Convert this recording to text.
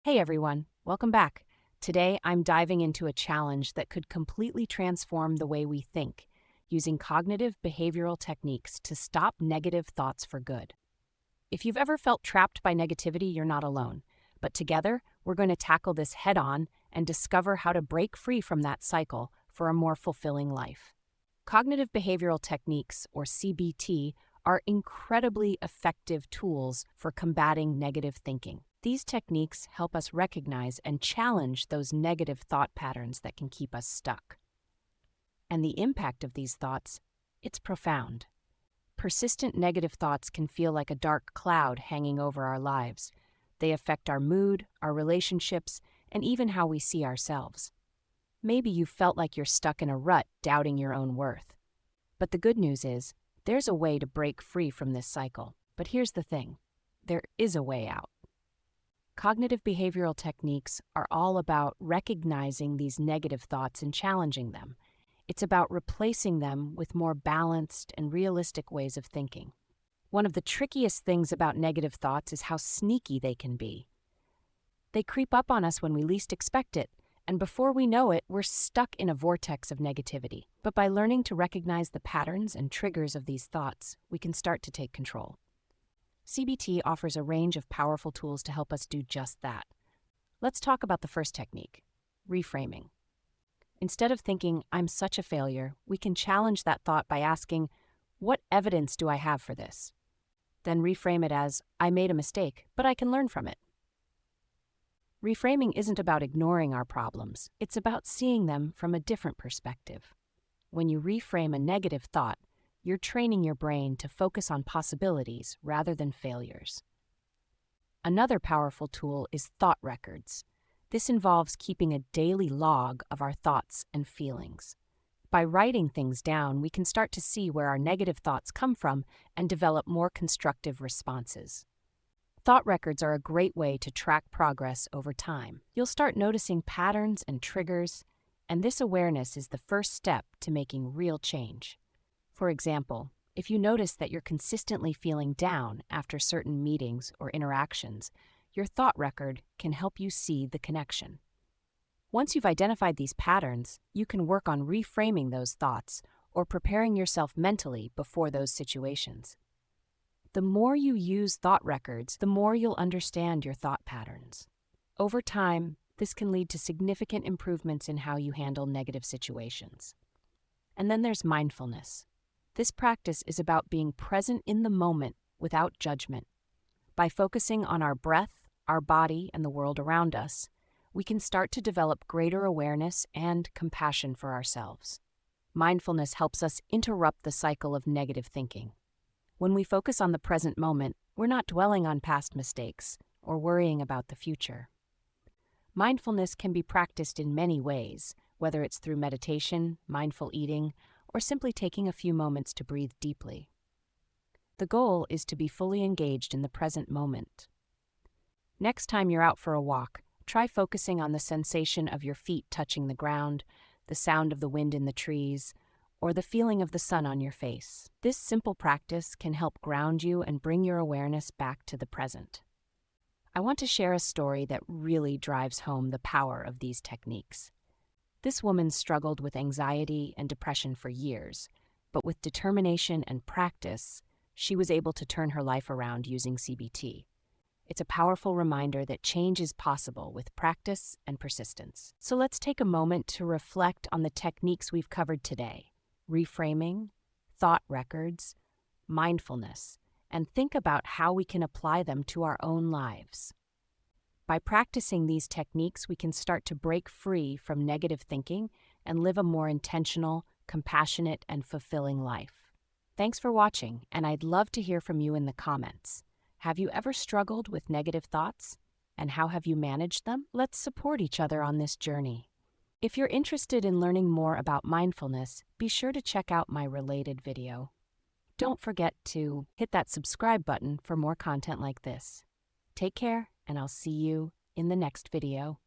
Hey everyone, welcome back. Today I'm diving into a challenge that could completely transform the way we think, using cognitive behavioral techniques to stop negative thoughts for good. If you've ever felt trapped by negativity, you're not alone. But together, we're going to tackle this head on and discover how to break free from that cycle for a more fulfilling life. Cognitive behavioral techniques, or CBT, are incredibly effective tools for combating negative thinking. These techniques help us recognize and challenge those negative thought patterns that can keep us stuck. And the impact of these thoughts, it's profound. Persistent negative thoughts can feel like a dark cloud hanging over our lives. They affect our mood, our relationships, and even how we see ourselves. Maybe you felt like you're stuck in a rut, doubting your own worth. But the good news is, there's a way to break free from this cycle. But here's the thing, there is a way out. Cognitive behavioral techniques are all about recognizing these negative thoughts and challenging them. It's about replacing them with more balanced and realistic ways of thinking. One of the trickiest things about negative thoughts is how sneaky they can be. They creep up on us when we least expect it, and before we know it, we're stuck in a vortex of negativity. But by learning to recognize the patterns and triggers of these thoughts, we can start to take control. CBT offers a range of powerful tools to help us do just that. Let's talk about the first technique, reframing. Instead of thinking, I'm such a failure, we can challenge that thought by asking, what evidence do I have for this? Then reframe it as, I made a mistake, but I can learn from it. Reframing isn't about ignoring our problems, it's about seeing them from a different perspective. When you reframe a negative thought, you're training your brain to focus on possibilities rather than failures. Another powerful tool is thought records. This involves keeping a daily log of our thoughts and feelings. By writing things down, we can start to see where our negative thoughts come from and develop more constructive responses. Thought records are a great way to track progress over time. You'll start noticing patterns and triggers, and this awareness is the first step to making real change. For example, if you notice that you're consistently feeling down after certain meetings or interactions, your thought record can help you see the connection. Once you've identified these patterns, you can work on reframing those thoughts or preparing yourself mentally before those situations. The more you use thought records, the more you'll understand your thought patterns. Over time, this can lead to significant improvements in how you handle negative situations. And then there's mindfulness. This practice is about being present in the moment without judgment. By focusing on our breath, our body, and the world around us, we can start to develop greater awareness and compassion for ourselves. Mindfulness helps us interrupt the cycle of negative thinking. When we focus on the present moment, we're not dwelling on past mistakes or worrying about the future. Mindfulness can be practiced in many ways, whether it's through meditation, mindful eating, or simply taking a few moments to breathe deeply. The goal is to be fully engaged in the present moment. Next time you're out for a walk, try focusing on the sensation of your feet touching the ground, the sound of the wind in the trees, or the feeling of the sun on your face. This simple practice can help ground you and bring your awareness back to the present. I want to share a story that really drives home the power of these techniques. This woman struggled with anxiety and depression for years, but with determination and practice, she was able to turn her life around using CBT. It's a powerful reminder that change is possible with practice and persistence. So let's take a moment to reflect on the techniques we've covered today: reframing, thought records, mindfulness, and think about how we can apply them to our own lives. By practicing these techniques, we can start to break free from negative thinking and live a more intentional, compassionate, and fulfilling life. Thanks for watching, and I'd love to hear from you in the comments. Have you ever struggled with negative thoughts? And how have you managed them? Let's support each other on this journey. If you're interested in learning more about mindfulness, be sure to check out my related video. Don't forget to hit that subscribe button for more content like this. Take care, and I'll see you in the next video.